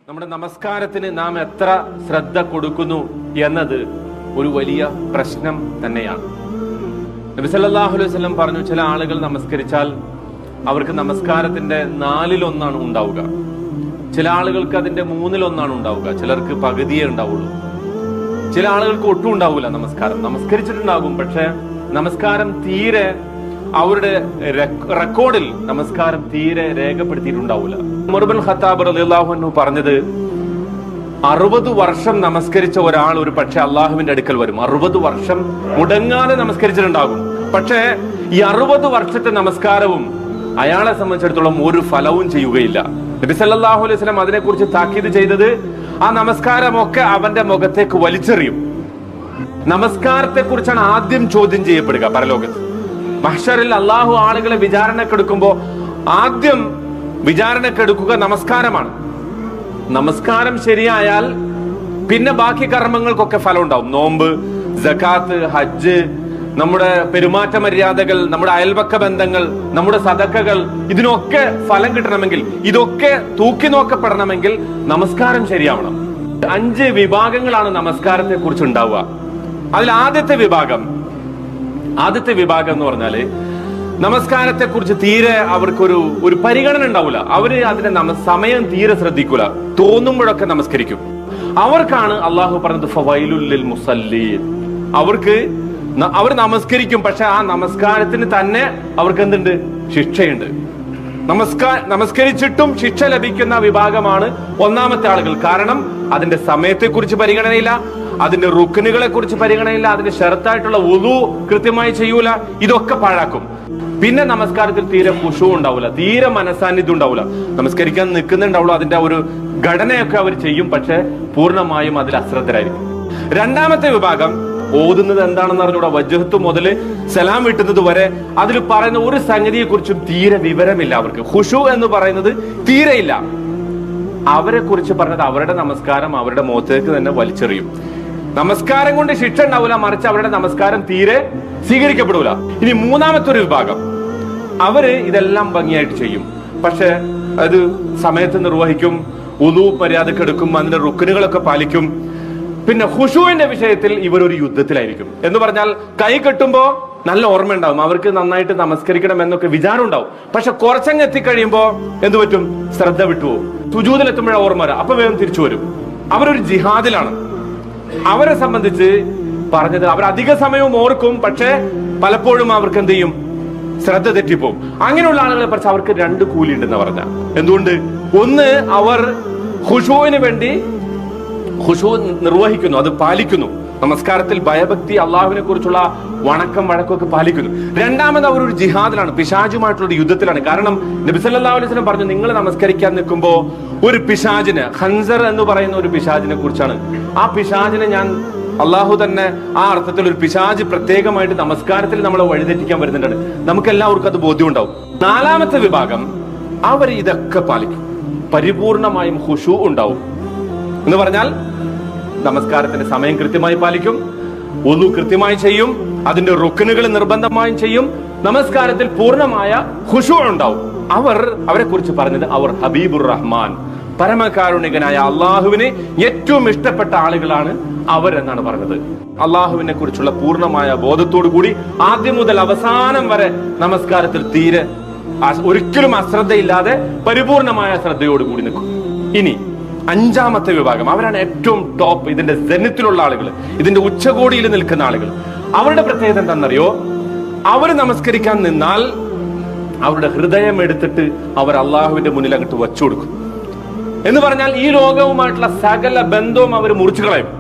നമ്മുടെ നമസ്കാരത്തിന് നാം എത്ര ശ്രദ്ധ കൊടുക്കുന്നു എന്നത് ഒരു വലിയ പ്രശ്നം തന്നെയാണ്. നബി സല്ലല്ലാഹു അലൈഹി വസല്ലം പറഞ്ഞു, ചില ആളുകൾ നമസ്കരിച്ചാൽ അവർക്ക് നമസ്കാരത്തിന്റെ 1/4 ഉണ്ടാവുക, ചില ആളുകൾക്ക് അതിന്റെ 1/3 ഉണ്ടാവുക, ചിലർക്ക് പകുതിയേ ഉണ്ടാവുള്ളൂ, ചില ആളുകൾക്ക് ഒട്ടും ഉണ്ടാവില്ല. നമസ്കരിച്ചിട്ടുണ്ടാകും, പക്ഷെ നമസ്കാരം തീരെ അവരുടെ റെക്കോർഡിൽ നമസ്കാരം തീരെ രേഖപ്പെടുത്തിയിട്ടുണ്ടാവില്ല. ഉമർ ഇബ്നുൽ ഖത്താബ് റളിയല്ലാഹു അൻഹു പറഞ്ഞത്, 60 വർഷം നമസ്കരിച്ച ഒരാൾ ഒരു പക്ഷെ അള്ളാഹുവിന്റെ അടുക്കൽ വരും. 60 വർഷം മുടങ്ങാതെ നമസ്കരിച്ചിട്ടുണ്ടാകും, പക്ഷേ ഈ 60 വർഷത്തെ നമസ്കാരവും അയാളെ സംബന്ധിച്ചിടത്തോളം ഒരു ഫലവും ചെയ്യുകയില്ല. നബി സല്ലല്ലാഹു അലൈഹി വസല്ലം അതിനെക്കുറിച്ച് താക്കീത് ചെയ്തത്, ആ നമസ്കാരമൊക്കെ അവന്റെ മുഖത്തേക്ക് വലിച്ചെറിയും. നമസ്കാരത്തെ കുറിച്ചാണ് ആദ്യം ചോദ്യം ചെയ്യപ്പെടുക പരലോകത്ത്. മഹ്ശറിൽ അള്ളാഹു ആളുകളെ വിചാരണക്കെടുക്കുമ്പോ ആദ്യം വിചാരണക്കെടുക്കുക നമസ്കാരമാണ്. നമസ്കാരം ശരിയായാൽ പിന്നെ ബാക്കി കർമ്മങ്ങൾക്കൊക്കെ ഫലം ഉണ്ടാവും. നോമ്പ്, സകാത്ത്, ഹജ്ജ്, നമ്മുടെ പെരുമാറ്റ മര്യാദകൾ, നമ്മുടെ അയൽപക്ക ബന്ധങ്ങൾ, നമ്മുടെ സദക്കകൾ, ഇതിനൊക്കെ ഫലം കിട്ടണമെങ്കിൽ, ഇതൊക്കെ തൂക്കി നോക്കപ്പെടണമെങ്കിൽ നമസ്കാരം ശരിയാവണം. 5 വിഭാഗങ്ങളാണ് നമസ്കാരത്തെ കുറിച്ച് ഉണ്ടാവുക. അതിൽ ആദ്യത്തെ വിഭാഗം എന്ന് പറഞ്ഞാല് നമസ്കാരത്തെ കുറിച്ച് തീരെ അവർക്കൊരു പരിഗണന ഉണ്ടാവില്ല. അവര് അതിന്റെ സമയം തീരെ ശ്രദ്ധിക്കൂല, തോന്നുമ്പോഴൊക്കെ നമസ്കരിക്കും. അവർക്കാണ് അള്ളാഹു പറഞ്ഞത് ഫവൈലുൽ ലിൽ മുസല്ലീൻ. അവർ നമസ്കരിക്കും, പക്ഷെ ആ നമസ്കാരത്തിന് തന്നെ അവർക്ക് എന്തുണ്ട്? ശിക്ഷയുണ്ട്. നമസ്കരിച്ചിട്ടും ശിക്ഷ ലഭിക്കുന്ന വിഭാഗമാണ് ഒന്നാമത്തെ ആളുകൾ. കാരണം അതിന്റെ സമയത്തെ കുറിച്ച് പരിഗണനയില്ല, അതിന്റെ റുക്നുകളെ കുറിച്ച് പരിഗണനയില്ല, അതിന്റെ ഷർത്തായിട്ടുള്ള വുളു കൃത്യമായി ചെയ്യൂല, ഇതൊക്കെ പാഴാക്കും. പിന്നെ നമസ്കാരത്തിൽ തീരെ ഖുശൂ ഉണ്ടാവില്ല, തീരെ മനസാന്നിധ്യം ഉണ്ടാവില്ല. നമസ്കരിക്കാൻ നിൽക്കുന്നുണ്ടാവുള്ളൂ, അതിന്റെ ഒരു ഘടനയൊക്കെ അവർ ചെയ്യും, പക്ഷെ പൂർണ്ണമായും അതിൽ അശ്രദ്ധരായിരിക്കും. രണ്ടാമത്തെ വിഭാഗം ഓതുന്നത് എന്താണെന്ന് അറിഞ്ഞൂടാ, വജ്ഹത്ത് മുതൽ സലാം വിട്ടുന്നത് വരെ അതിൽ പറയുന്ന ഒരു സംഗതിയെ കുറിച്ചും തീരെ വിവരമില്ല. അവർക്ക് ഖുശൂ എന്ന് പറയുന്നത് തീരെയില്ല. അവരെ കുറിച്ച് പറഞ്ഞത് അവരുടെ നമസ്കാരം അവരുടെ മുഖത്തേക്ക് തന്നെ വലിച്ചെറിയും. നമസ്കാരം കൊണ്ട് ശിക്ഷ ഉണ്ടാവില്ല, മറിച്ച് അവരുടെ നമസ്കാരം തീരെ സ്വീകരിക്കപ്പെടൂല. ഇനി മൂന്നാമത്തെ ഒരു വിഭാഗം, അവര് ഇതെല്ലാം ഭംഗിയായിട്ട് ചെയ്യും, പക്ഷെ അത് സമയത്ത് നിർവഹിക്കും, വുളു മര്യാദക്കെടുക്കും, അതിന്റെ റുക്നുകളൊക്കെ പാലിക്കും. പിന്നെ ഖുശൂവിന്റെ വിഷയത്തിൽ ഇവരൊരു യുദ്ധത്തിലായിരിക്കും. എന്ന് പറഞ്ഞാൽ കൈ കെട്ടുമ്പോ നല്ല ഓർമ്മ ഉണ്ടാവും, അവർക്ക് നന്നായിട്ട് നമസ്കരിക്കണം എന്നൊക്കെ വിചാരം ഉണ്ടാവും. പക്ഷെ കുറച്ചങ്ങ് എത്തിക്കഴിയുമ്പോ എന്ത് പറ്റും? ശ്രദ്ധ വിട്ടുപോകും. സുജൂദിലെത്തുമ്പോഴാണ് ഓർമ്മ വരാം, അപ്പൊ വേഗം തിരിച്ചു വരും. അവരൊരു ജിഹാദിലാണ്. അവരെ സംബന്ധിച്ച് പറഞ്ഞത്, അവർ അധിക സമയവും ഓർക്കും, പക്ഷെ പലപ്പോഴും അവർക്ക് എന്ത് ചെയ്യും? ശ്രദ്ധ തെറ്റിപ്പോകും. അങ്ങനെയുള്ള ആളുകളെ കുറിച്ച് അവർക്ക് 2 കൂലി ഉണ്ടെന്ന് പറഞ്ഞ. എന്തുകൊണ്ട്? ഒന്ന്, അവർ ഖുശൂവിന് വേണ്ടി ഖുശൂ നിർവഹിക്കുന്നു, അത് പാലിക്കുന്നു. നമസ്കാരത്തിൽ ഭയഭക്തി, അള്ളാഹുവിനെ കുറിച്ചുള്ള വണക്കം വഴക്കമൊക്കെ പാലിക്കുന്നു. രണ്ടാമത് അവർ ഒരു ജിഹാദിലാണ്, പിശാചുമായിട്ടുള്ള യുദ്ധത്തിലാണ്. കാരണം നബി സല്ലല്ലാഹു അലൈഹി വസല്ലം പറഞ്ഞു, നിങ്ങൾ നമസ്കരിക്കാൻ നിൽക്കുമ്പോ ഒരു പിശാചിന്, ഖൻസർ എന്ന് പറയുന്ന ഒരു പിശാചിനെ കുറിച്ചാണ്. ആ പിശാചിനെ അള്ളാഹു തന്നെ ആ അർത്ഥത്തിൽ ഒരു പിശാച് പ്രത്യേകമായിട്ട് നമസ്കാരത്തിൽ നമ്മളെ വഴിതെറ്റിക്കാൻ വരുന്നുണ്ട്. നമുക്ക് എല്ലാവർക്കും അത് ബോധ്യം ഉണ്ടാവും. നാലാമത്തെ വിഭാഗം, അവർ ഇതൊക്കെ പാലിക്കും, പരിപൂർണമായും ഖുശൂ ഉണ്ടാവും. എന്ന് പറഞ്ഞാൽ നമസ്കാരത്തിന്റെ സമയം കൃത്യമായി പാലിക്കും, വുളു കൃത്യമായി ചെയ്യും, അതിന്റെ റുക്നുകൾ നിർബന്ധമായും ചെയ്യും, നമസ്കാരത്തിൽ പൂർണ്ണമായ ഖുശൂ ഉണ്ടാവും. അവരെ കുറിച്ച് പറഞ്ഞത്, അവർ ഹബീബുർ റഹ്മാൻ, പരമകാരുണികനായ അള്ളാഹുവിന് ഏറ്റവും ഇഷ്ടപ്പെട്ട ആളുകളാണ് അവരെന്നാണ് പറഞ്ഞത്. അള്ളാഹുവിനെ കുറിച്ചുള്ള പൂർണ്ണമായ ബോധത്തോടു കൂടി ആദ്യം മുതൽ അവസാനം വരെ നമസ്കാരത്തിൽ തീരെ ഒരിക്കലും അശ്രദ്ധയില്ലാതെ പരിപൂർണമായ ശ്രദ്ധയോടുകൂടി നിൽക്കും. ഇനി 5ാമത്തെ വിഭാഗം, അവരാണ് ഏറ്റവും ടോപ്പ്, ഇതിന്റെ ജനത്തിലുള്ള ആളുകൾ, ഇതിന്റെ ഉച്ചകോടിയിൽ നിൽക്കുന്ന ആളുകൾ. അവരുടെ പ്രത്യേകത എന്താണെന്നറിയോ? അവർ നമസ്കരിക്കാൻ നിന്നാൽ അവരുടെ ഹൃദയം എടുത്തിട്ട് അവർ അള്ളാഹുവിന്റെ മുന്നിൽ അങ്ങോട്ട് വച്ചു കൊടുക്കും. എന്ന് പറഞ്ഞാൽ ഈ ലോകവുമായിട്ടുള്ള സകല ബന്ധവും അവർ മുറിച്ചു കളയും.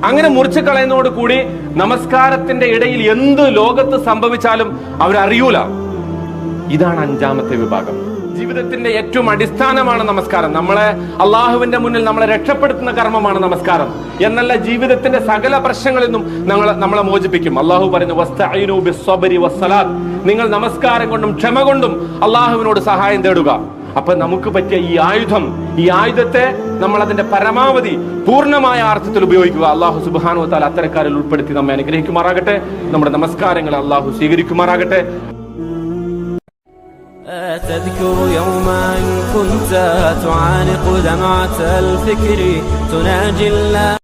അങ്ങനെ മുറിച്ചു കളയുന്നതോട് കൂടി നമസ്കാരത്തിന്റെ ഇടയിൽ എന്ത് ലോകത്ത് സംഭവിച്ചാലും അവരറിയൂല. ഇതാണ് 5ാമത്തെ വിഭാഗം. ജീവിതത്തിന്റെ ഏറ്റവും അടിസ്ഥാനമാണ് നമസ്കാരം. നമ്മളെ അള്ളാഹുവിന്റെ മുന്നിൽ നമ്മളെ രക്ഷപ്പെടുത്തുന്ന കർമ്മമാണ് നമസ്കാരം. എന്നല്ല, ജീവിതത്തിന്റെ സകല പ്രശ്നങ്ങളിൽ നിന്നും നമ്മളെ മോചിപ്പിക്കും. അള്ളാഹു പറയുന്നു, വസ്തഈനു ബിസ്സബ്രി വസ്സലാത്ത്, നിങ്ങൾ നമസ്കാരം കൊണ്ടും ക്ഷമ കൊണ്ടും അള്ളാഹുവിനോട് സഹായം തേടുക. അപ്പൊ നമുക്ക് പറ്റിയ ഈ ആയുധത്തെ നമ്മൾ അതിന്റെ പരമാവധി പൂർണ്ണമായ അർത്ഥത്തിൽ ഉപയോഗിക്കുക. അള്ളാഹു സുബ്ഹാനഹു വ തആല അത്തരക്കാരിൽ ഉൾപ്പെടുത്തി നമ്മെ അനുഗ്രഹിക്കുമാറാകട്ടെ. നമ്മുടെ നമസ്കാരങ്ങളെ അള്ളാഹു സ്വീകരിക്കുമാറാകട്ടെ. تذكر يوما كنت تعانق دمعة الفكر تناجي الله